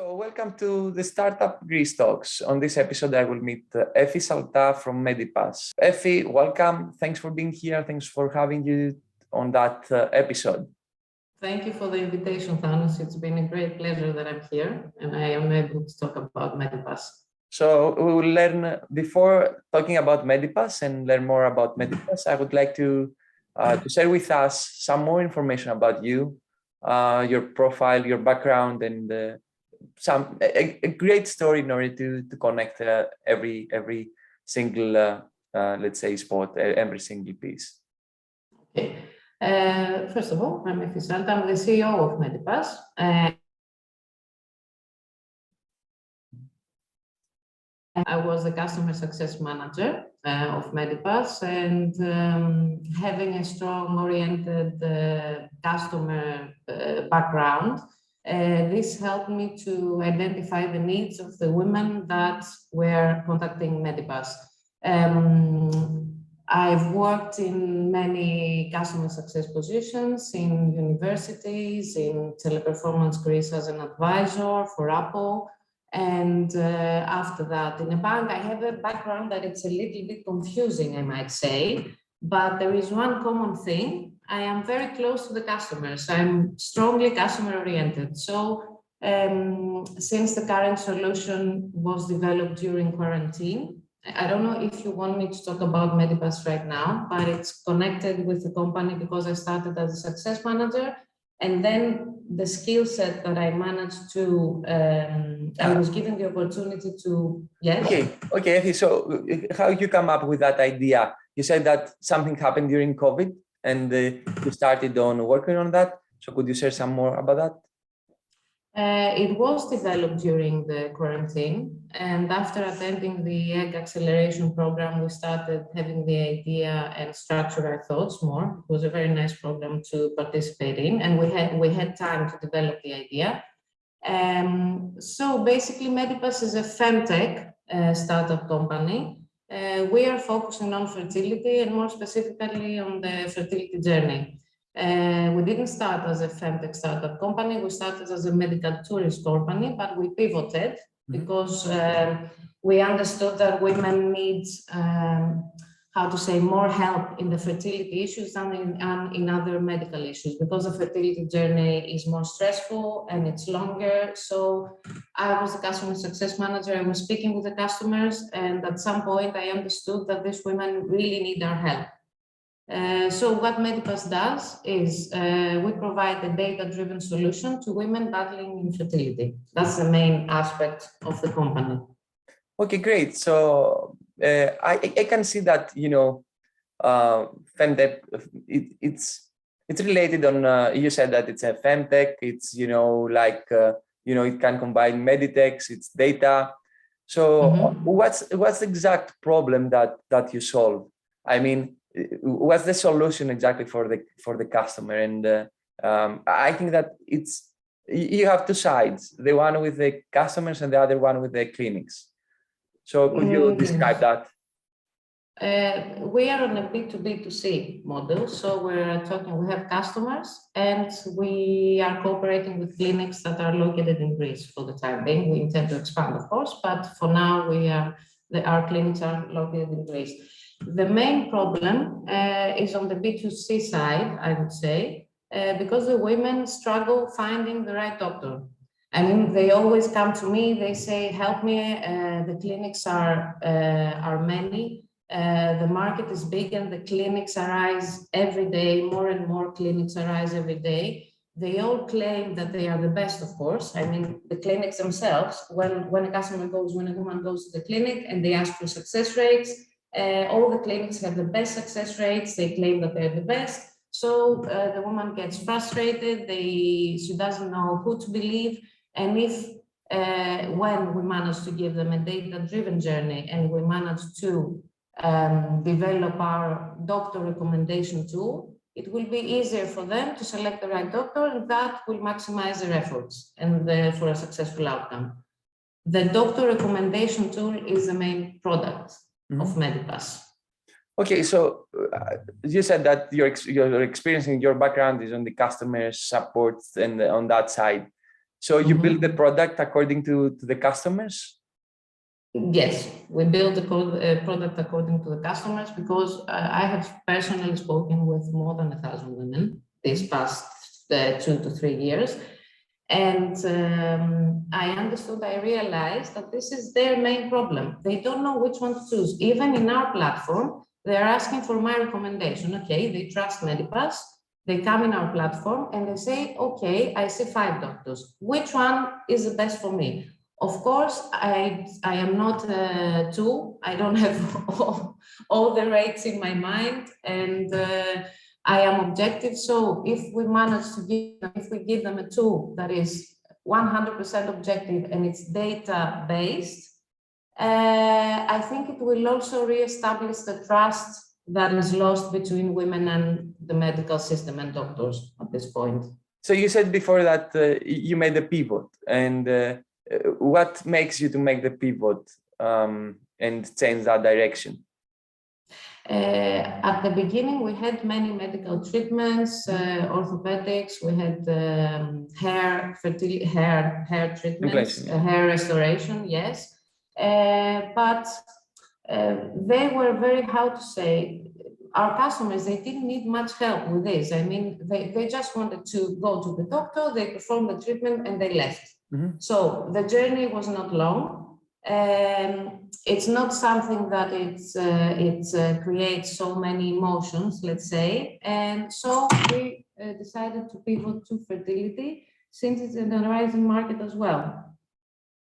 So welcome to the Startup Greece Talks. On this episode, I will meet Effie Salta from Medipass. Effie, welcome. Thanks for being here. Thanks for having you on that episode. Thank you for the invitation, Thanos. It's been a great pleasure that I'm here and I am able to talk about Medipass. So we will learn, before talking about Medipass and learn more about Medipass, I would like to share with us some more information about you, your profile, your background, and a great story in order to connect every single, let's say, spot, every single piece. Okay. First of all, I'm Effie Salta. I'm the CEO of Medipass. I was the customer success manager of Medipass, and having a strong oriented customer background, this helped me to identify the needs of the women that were contacting Medipass. I've worked in many customer success positions in universities, in Teleperformance Greece as an advisor for Apple. And after that, in a bank, I have a background that it's a little bit confusing, I might say, but there is one common thing. I am very close to the customers. I'm strongly customer oriented. So since the current solution was developed during quarantine, I don't know if you want me to talk about Medipass right now, but it's connected with the company because I started as a success manager. And then the skill set that I managed to, I was given the opportunity to, yes. Okay. So how you come up with that idea? You said that something happened during COVID and you started on working on that. So could you share some more about that? It was developed during the quarantine, and after attending the Egg Acceleration program, we started having the idea and structure our thoughts more. It was a very nice program to participate in, and we had time to develop the idea. So basically, Medipass is a Fem-Tech startup company. We are focusing on fertility and more specifically on the fertility journey. We didn't start as a Fem-Tech startup company. We started as a medical tourist company, but we pivoted because we understood that women need, more help in the fertility issues than in other medical issues, because the fertility journey is more stressful and it's longer. So I was the customer success manager. I was speaking with the customers, and at some point I understood that these women really need our help. So what Medipass does is we provide a data-driven solution to women battling infertility. That's the main aspect of the company. Okay, great. So I can see that, Fem-Tech, it's related on, you said that it's a Fem-Tech, it's, it can combine Meditechs, it's data. So what's the exact problem that you solve? I mean, what's the solution exactly for the customer? And I think that you have two sides, the one with the customers and the other one with the clinics. So could you describe that? We are on a B2B2C model. So we have customers and we are cooperating with clinics that are located in Greece for the time being. We intend to expand, of course, but for now our clinics are located in Greece. The main problem is on the B2C side, I would say, because the women struggle finding the right doctor. I mean, they always come to me, they say, help me, the clinics are many, the market is big and the clinics arise every day, more and more clinics arise every day. They all claim that they are the best, of course. I mean, the clinics themselves, when a woman goes to the clinic and they ask for success rates, all the clinics have the best success rates. They claim that they're the best. So the woman gets frustrated. She doesn't know who to believe. And when we manage to give them a data-driven journey and we manage to develop our doctor recommendation tool, it will be easier for them to select the right doctor, and that will maximize their efforts and for a successful outcome. The doctor recommendation tool is the main product of Medipass. Okay, so you said that your experience and your background is on the customer support and on that side. So you build the product according to the customers? Yes, we build the product according to the customers, because I have personally spoken with more than 1,000 women this past 2 to 3 years. And I realized that this is their main problem. They don't know which one to choose. Even in our platform, they're asking for my recommendation. Okay, they trust Medipass. They come in our platform and they say, okay, I see 5 doctors. Which one is the best for me? Of course, I am not a tool. I don't have all the rates in my mind, and I am objective. So if we manage to give them a tool that is 100% objective and it's data based, I think it will also reestablish the trust that is lost between women and the medical system and doctors at this point. So you said before that you made a pivot, and what makes you to make the pivot and change that direction? At the beginning, we had many medical treatments, orthopedics, we had hair treatments, hair restoration, yes. But they were very, how to say, our customers, they didn't need much help with this. I mean, they just wanted to go to the doctor, they performed the treatment and they left. So the journey was not long. It's not something that it creates so many emotions, let's say. And so we decided to pivot to fertility, since it's in a rising market as well.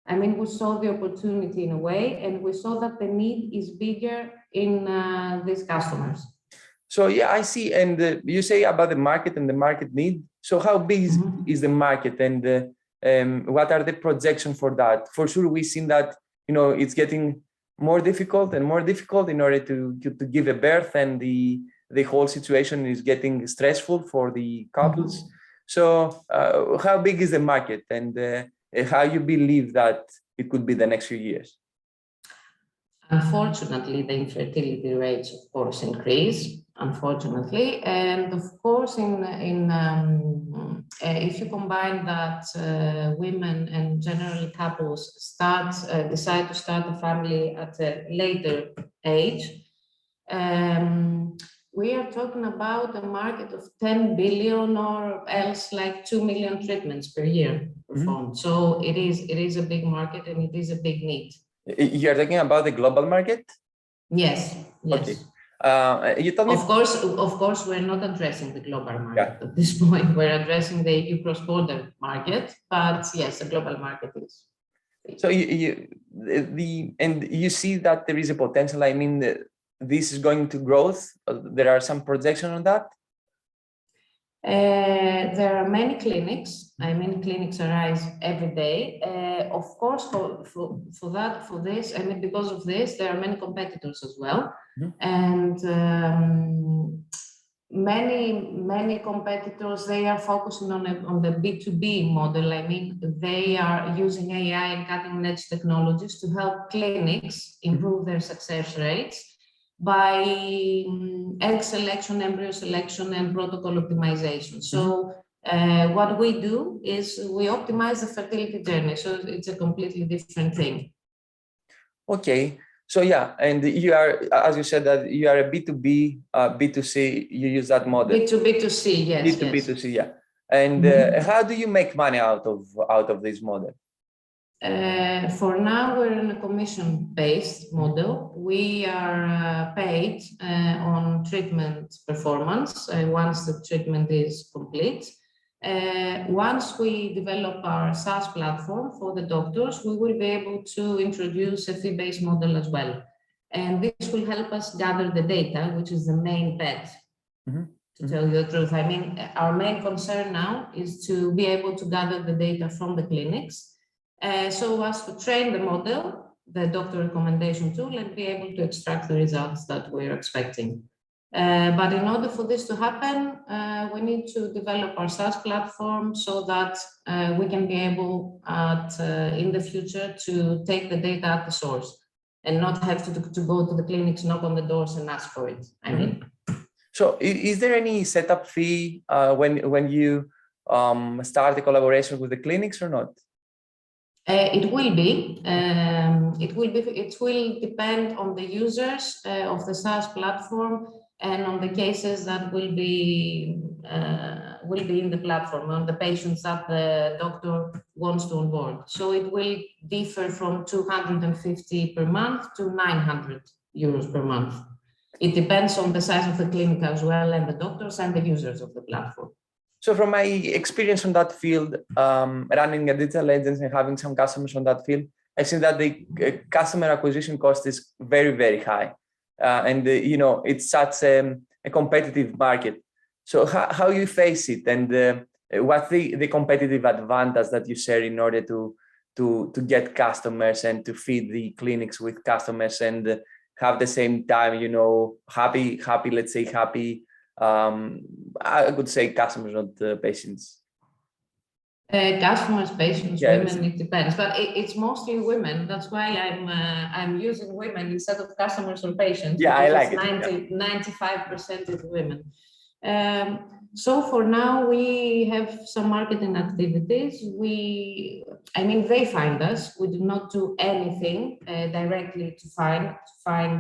I mean, we saw the opportunity in a way, and we saw that the need is bigger in these customers. So yeah, I see. And you say about the market and the market need. So how big is the market, and what are the projections for that? For sure, we've seen that, you know, it's getting more difficult and more difficult in order to give a birth, and the whole situation is getting stressful for the couples. So how big is the market, and how you believe that it could be the next few years? Unfortunately, the infertility rates, of course, increase, unfortunately. And of course, if you combine that women and generally couples decide to start a family at a later age, we are talking about a market of 10 billion or else like 2 million treatments per year performed. So it is a big market, and it is a big need. You're talking about the global market? Yes, yes. Okay. You told me. Of course, we're not addressing the global market at this point. We're addressing the EU cross-border market, but yes, the global market is. So you see that there is a potential. I mean, this is going to growth. There are some projections on that. There are many clinics. I mean, clinics arise every day. Of course, for this, I mean, because of this, there are many competitors as well, and many competitors, they are focusing on the B2B model. I mean, they are using AI and cutting-edge technologies to help clinics improve their success rates by egg selection, embryo selection, and protocol optimization. So what we do is we optimize the fertility journey. So it's a completely different thing. Okay. So yeah, and you are, as you said, that you are a B2B, B2C, you use that model. B2B2C, yes. B2B2C, yeah. And how do you make money out of this model? For now, we're in a commission-based model. We are paid on treatment performance once the treatment is complete. Once we develop our SaaS platform for the doctors, we will be able to introduce a fee-based model as well. And this will help us gather the data, which is the main bet, to tell you the truth. I mean, our main concern now is to be able to gather the data from the clinics, so as to train the model, the doctor recommendation tool, and be able to extract the results that we're expecting. But in order for this to happen, we need to develop our SaaS platform so that we can be able in the future to take the data at the source and not have to go to the clinics, knock on the doors and ask for it. I mean. So is there any setup fee when you start a collaboration with the clinics or not? It will be. It will depend on the users of the SaaS platform and on the cases that will be in the platform, on the patients that the doctor wants to onboard. So it will differ from 250 per month to 900 euros per month. It depends on the size of the clinic as well, and the doctors and the users of the platform. So from my experience on that field, running a digital agency and having some customers on that field, I've seen that the customer acquisition cost is very, very high. And it's such a competitive market. So how you face it, and what's the competitive advantage that you share in order to get customers and to feed the clinics with customers and have the same time, happy, let's say happy, I would say customers, not patients. Customers, patients, Yeah, women, it depends, but it's mostly women. That's why I'm using women instead of customers or patients. Yeah, I like it. 95% is women. So for now, we have some marketing activities. They find us. We do not do anything directly to find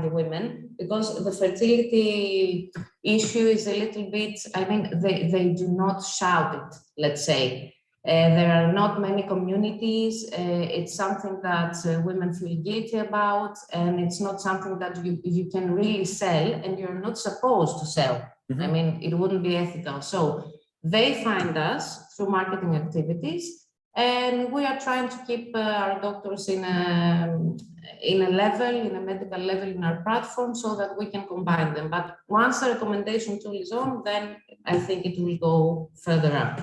the women, because the fertility issue is a little bit, they do not shout it, let's say. There are not many communities. It's something that women feel guilty about, and it's not something that you can really sell, and you're not supposed to sell. Mm-hmm. It wouldn't be ethical. So they find us through marketing activities, and we are trying to keep our doctors in a medical level in our platform, so that we can combine them. But once the recommendation tool is on, then I think it will go further up.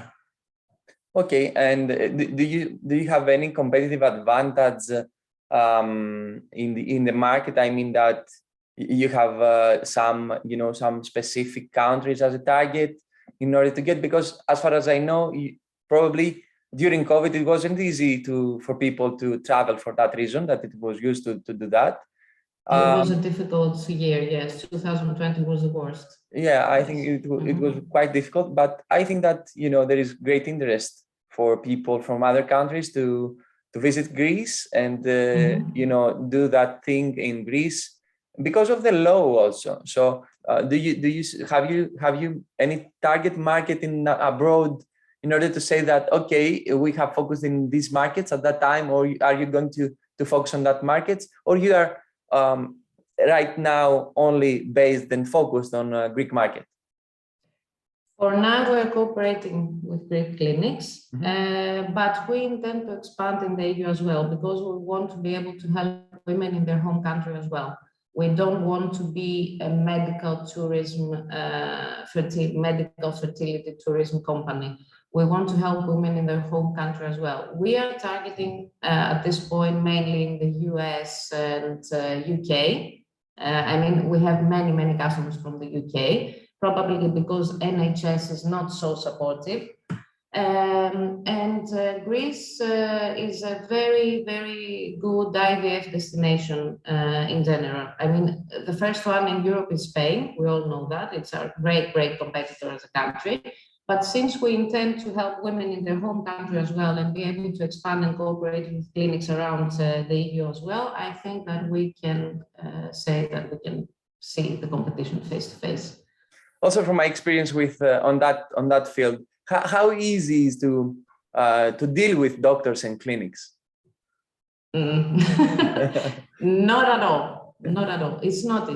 Okay, and do you have any competitive advantage in the market? I mean that you have some specific countries as a target in order to get, because as far as I know, probably during COVID it wasn't easy for people to travel for that reason, that it was used to do that. It was a difficult year, yes. 2020 was the worst. Yeah, I think it was quite difficult, but I think that there is great interest for people from other countries to visit Greece and do that thing in Greece because of the law also. So have you any target market in abroad in order to say that, okay, we have focused in these markets at that time, or are you going to focus on that markets, or you are right now only based and focused on Greek market? For now, we're cooperating with Greek clinics, but we intend to expand in the EU as well, because we want to be able to help women in their home country as well. We don't want to be a medical tourism, medical fertility tourism company. We want to help women in their home country as well. We are targeting at this point mainly in the US and UK. We have many customers from the UK, probably because NHS is not so supportive. Greece is a very, very good IVF destination in general. The first one in Europe is Spain. We all know that. It's our great competitor as a country. But since we intend to help women in their home country as well and be able to expand and cooperate with clinics around the EU as well, I think that we can say that we can see the competition face to face. Also, from my experience with on that field, how easy is to deal with doctors and clinics? Not at all. It's not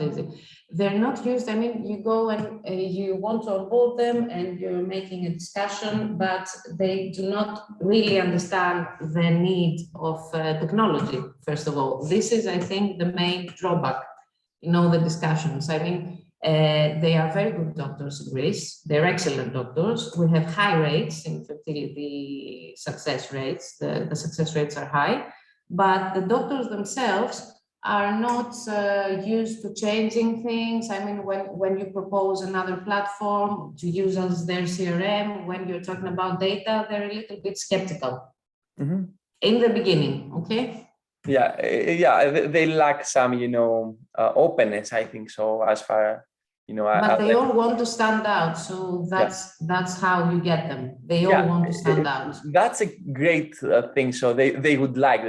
easy. They're not used. You go and you want to onboard them and you're making a discussion, but they do not really understand the need of technology, first of all. This is, I think, the main drawback in all the discussions. They are very good doctors in Greece. They're excellent doctors. We have high rates in fertility success rates. The success rates are high, but the doctors themselves are not used to changing things. When you propose another platform to use as their CRM, when you're talking about data, they're a little bit skeptical in the beginning, okay? Yeah, they lack some, openness, I think so, as far But they all want to stand out, so that's how you get them. They all want to stand out. That's a great thing. So they would like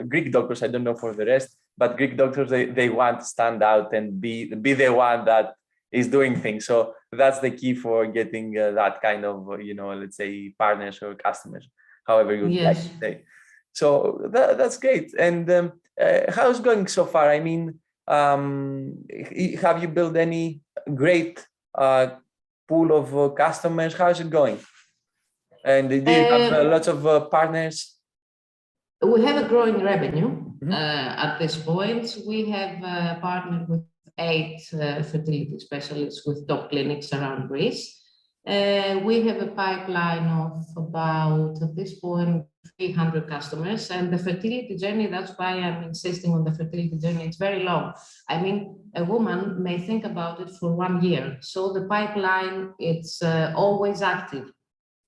Greek doctors. I don't know for the rest, but Greek doctors they want to stand out and be the one that is doing things. So that's the key for getting that kind of let's say partners or customers, however you would like to say. So that's great. And how's it going so far? I mean, have you built any great pool of customers? How's it going? And do you have lots of partners? We have a growing revenue at this point. We have partnered with 8 fertility specialists with top clinics around Greece. We have a pipeline of about, at this point, 300 customers. And the fertility journey, that's why I'm insisting on the fertility journey, it's very long. I mean, a woman may think about it for 1 year. So the pipeline, it's always active.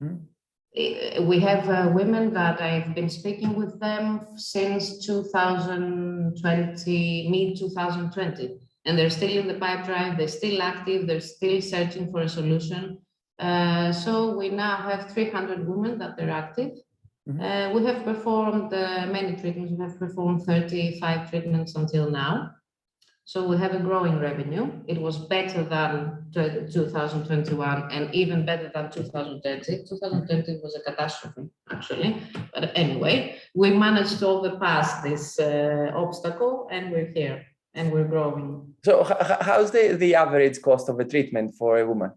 We have women that I've been speaking with them since 2020, mid-2020. And they're still in the pipeline, they're still active, they're still searching for a solution. So we now have 300 women that are active. We have performed many treatments. We have performed 35 treatments until now. So we have a growing revenue. It was better than 2021 and even better than 2020. 2020 was a catastrophe, actually. But anyway, we managed to overpass this obstacle and we're here and we're growing. So how's the average cost of a treatment for a woman?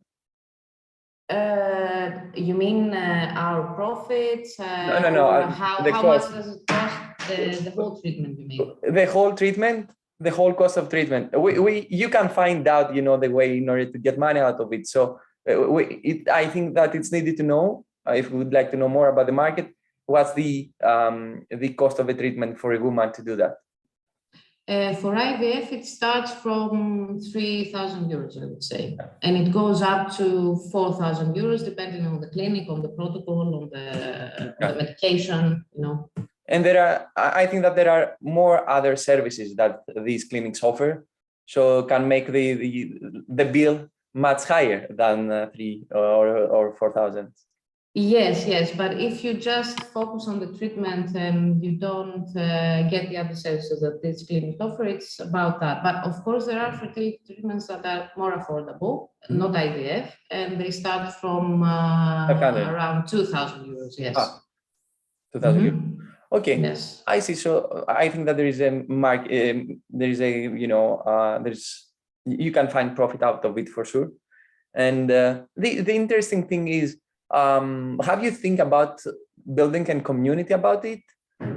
You mean our profits? No. How much does it cost? The whole treatment, you mean? The whole treatment? The whole cost of treatment. You can find out, the way in order to get money out of it. So I think that it's needed to know, if we would like to know more about the market, what's the cost of a treatment for a woman to do that? For IVF, it starts from 3,000 euros, I would say. And it goes up to 4,000 euros, depending on the clinic, on the protocol, on the medication, And I think that there are more other services that these clinics offer, so can make the bill much higher than 3 or 4,000. Yes, but if you just focus on the treatment and you don't get the other services that this clinic offer, it's about that. But of course, there are fertility treatments that are more affordable, not IVF, and they start from around 2,000 euros. Yes. 2,000 euros. Okay. Yes. I see. So I think that there is a market. You can find profit out of it for sure. And the interesting thing is, have you think about building a community about it,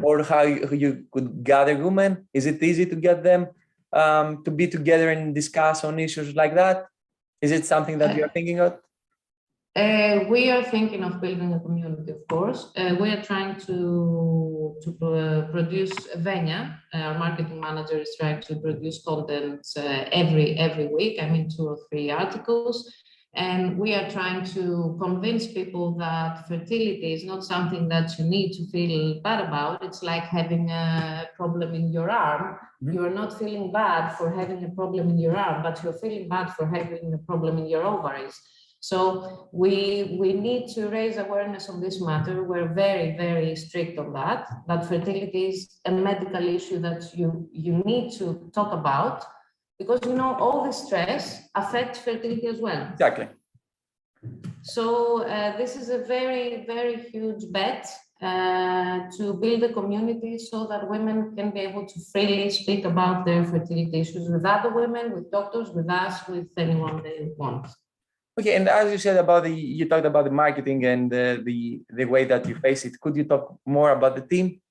or how you could gather women? Is it easy to get them to be together and discuss on issues like that? Is it something that you're thinking of? We are thinking of building a community, of course. We are trying to produce Venya. Our marketing manager is trying to produce content every week. I mean, 2 or 3 articles. And we are trying to convince people that fertility is not something that you need to feel bad about. It's like having a problem in your arm. You are not feeling bad for having a problem in your arm, but you're feeling bad for having a problem in your ovaries. So we need to raise awareness on this matter. We're very, very strict on that fertility is a medical issue that you need to talk about, because all the stress affects fertility as well. Exactly. So this is a very, very huge bet to build a community so that women can be able to freely speak about their fertility issues with other women, with doctors, with us, with anyone they want. Okay, and as you said you talked about the marketing and the way that you face it. Could you talk more about the team?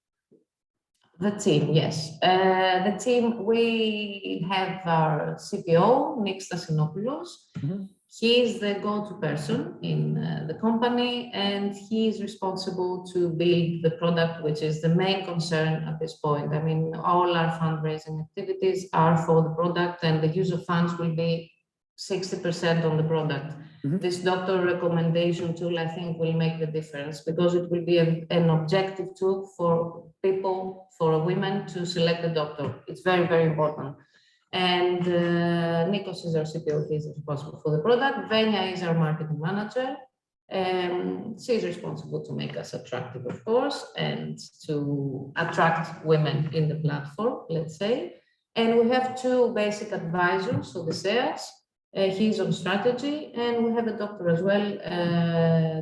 The team, yes. The team, we have our CPO, Nick Stasinopoulos. He is the go-to person in the company, and he is responsible to build the product, which is the main concern at this point. I mean, all our fundraising activities are for the product, and the use of funds will be 60% on the product. This doctor recommendation tool, I think, will make the difference, because it will be an objective tool for people, for women to select a doctor. It's very, very important. And Nikos is our CPO, he's responsible for the product. Venya is our marketing manager. She's responsible to make us attractive, of course, and to attract women in the platform, let's say. And we have two basic advisors, so the sales, he's on strategy, and we have a doctor as well,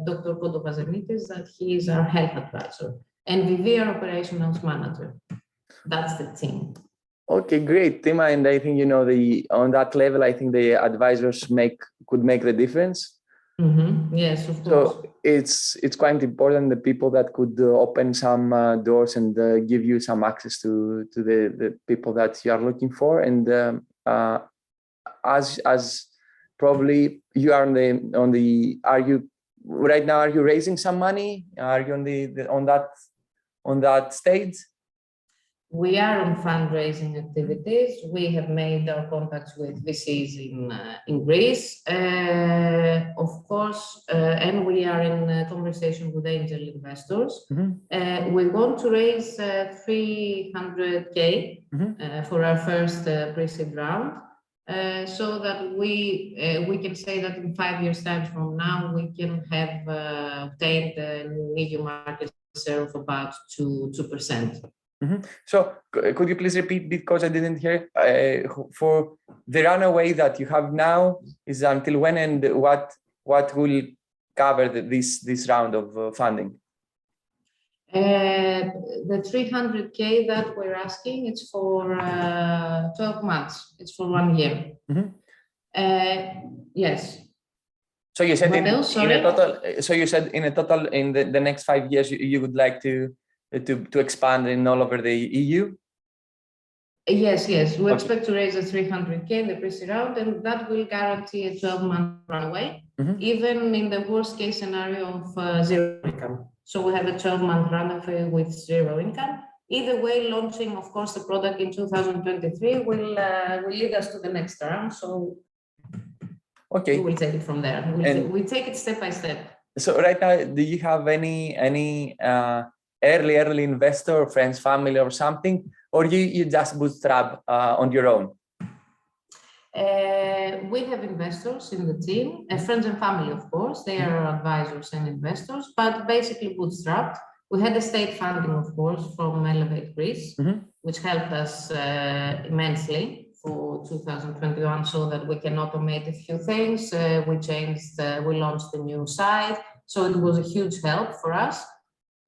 Dr. Kodovazanitis, that he is our health advisor, and Vivi, our operations manager. That's the team. Okay, great, Tima. And I think, on that level, I think the advisors could make the difference. Mm-hmm. Yes, of course. So it's quite important, the people that could open some doors and give you some access to the people that you are looking for. And as probably you are are you right now? Are you raising some money? Are you on that stage? We are on fundraising activities. We have made our contacts with VCs in Greece, of course, and we are in conversation with angel investors. Mm-hmm. We want to raise 300K for our first pre-seed round, so that we can say that in 5 years' time from now, we can have obtained an EU market share of about 2%. Mm-hmm. So could you please repeat, because I didn't hear, for the runaway that you have now is until when, and what will cover this round of funding? The 300K that we're asking, it's for 12 months. It's for 1 year. Mm-hmm. Yes. So you said in a total. So you said in a total in the next 5 years you would like to expand in all over the EU? Yes. We expect to raise a 300K in the pre-seed round, and that will guarantee a 12-month runway, even in the worst case scenario of zero income. So we have a 12-month runway with zero income. Either way, launching, of course, the product in 2023 will lead us to the next round. So we will take it from there. We take it step by step. So right now, do you have any early investor, friends, family, or something, or you just bootstrap on your own? We have investors in the team, friends and family, of course. They are advisors and investors, but basically bootstrapped. We had a state funding, of course, from Elevate Greece, which helped us immensely for 2021, so that we can automate a few things. We launched the new site, so it was a huge help for us.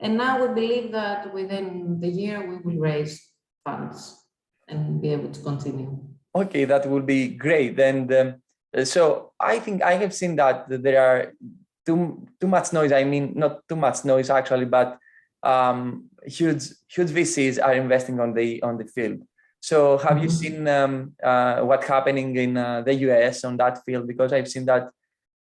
And now we believe that within the year we will raise funds and be able to continue. Okay, that would be great. And so I think I have seen that there are too much noise. I mean, not too much noise actually, but huge VCs are investing on the field. So have you seen what's happening in the US on that field? Because I've seen that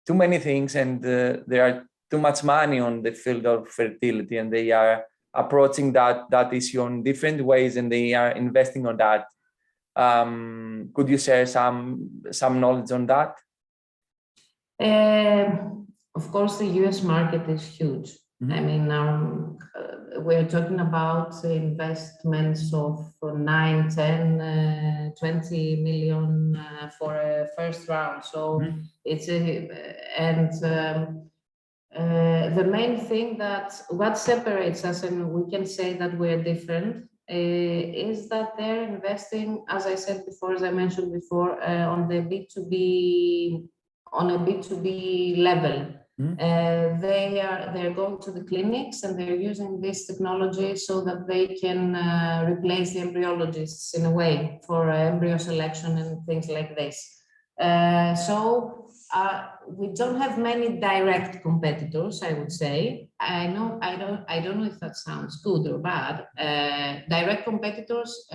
too many things, and there are too much money on the field of fertility, and they are approaching that issue in different ways, and they are investing on that. Could you share some knowledge on that? Of course, the US market is huge. I mean, we're talking about investments of 9, 10, 20 million for a first round. So it's the main thing what separates us, and we can say that we're different, is that they're investing, as I said before, as I mentioned before, on a B2B level. They're going to the clinics, and they're using this technology so that they can replace the embryologists in a way for embryo selection and things like this. So we don't have many direct competitors, I would say. I don't know if that sounds good or bad. Direct competitors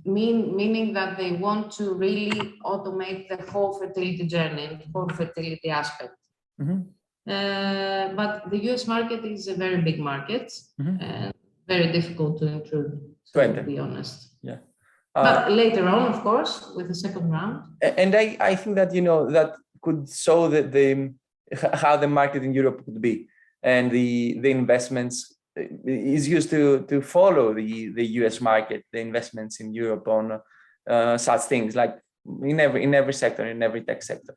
meaning that they want to really automate the whole fertility journey and the whole fertility aspect. But the US market is a very big market, and very difficult to intrude, to be honest. Yeah. But later on, of course, with the second round. And I think that that could show how the market in Europe could be, and the investments is used to follow the US market, the investments in Europe on such things, like in every sector, in every tech sector.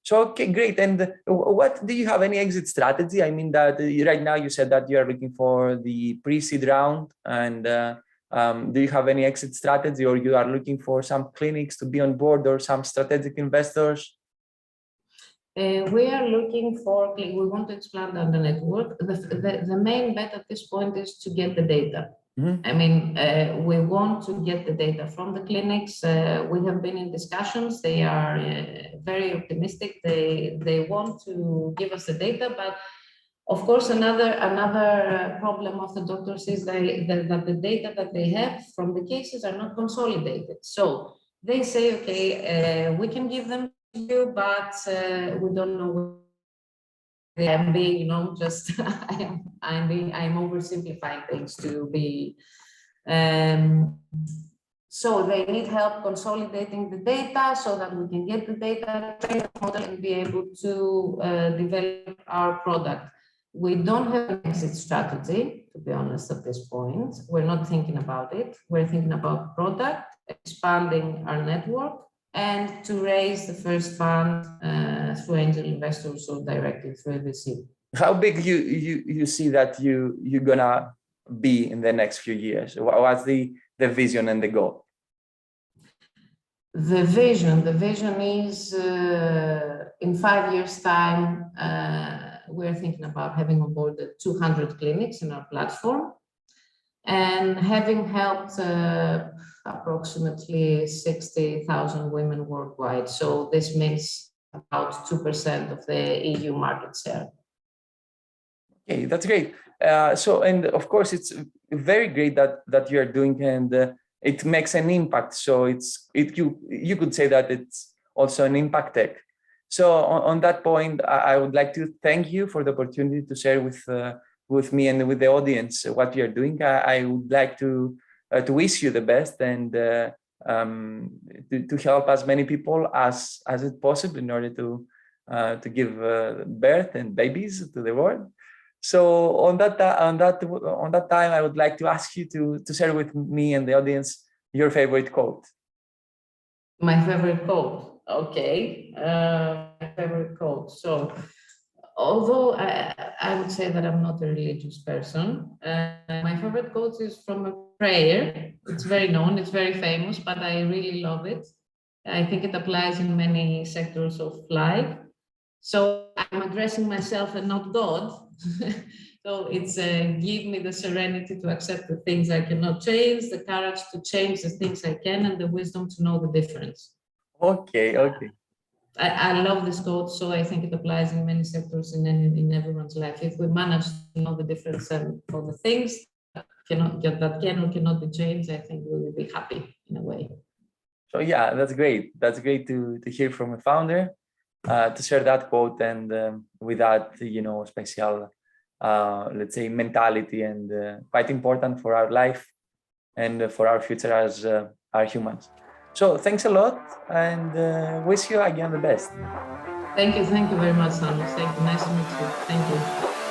So, okay, great. And what do you have any exit strategy? I mean, that right now you said that you are looking for the pre-seed round, and do you have any exit strategy, or you are looking for some clinics to be on board or some strategic investors? We are looking for, we want to expand on the network. The main bet at this point is to get the data. I mean, we want to get the data from the clinics. We have been in discussions. They are very optimistic. They want to give us the data, but of course, another problem of the doctors is that the data that they have from the cases are not consolidated. So they say, okay, we can give them to you, but we don't know. I'm being, just I'm oversimplifying things to be. So they need help consolidating the data so that we can get the data, train the model, and be able to develop our product. We don't have an exit strategy, to be honest, at this point. We're not thinking about it. We're thinking about product, expanding our network, and to raise the first fund through angel investors or directly through VC. How big you see that you're gonna be in the next few years? What's the vision and the goal? The vision is in 5 years' time, we're thinking about having on board the 200 clinics in our platform and having helped approximately 60,000 women worldwide. So this means about 2% of the EU market share. Okay, that's great. So, and of course, it's very great that you are doing, and it makes an impact. So you could say that it's also an impact tech. So on that point, I would like to thank you for the opportunity to share with me and with the audience what you're doing. I would like to wish you the best and to help as many people as it possible in order to give birth and babies to the world. So on that time, I would like to ask you to share with me and the audience your favorite quote. My favorite quote. Okay, my favorite quote. So, although I would say that I'm not a religious person, my favorite quote is from a prayer. It's very known, it's very famous, but I really love it. I think it applies in many sectors of life. So I'm addressing myself and not God. So it's give me the serenity to accept the things I cannot change, the courage to change the things I can, and the wisdom to know the difference. Okay. I love this quote, so I think it applies in many sectors in everyone's life. If we manage to know the difference for the things that can or cannot be changed, I think we will be happy in a way. So yeah, that's great. That's great to hear from a founder, to share that quote, and with that, special, let's say, mentality, and quite important for our life and for our future as our humans. So thanks a lot, and wish you again the best. Thank you very much, Samus. Thank you. Nice to meet you. Thank you.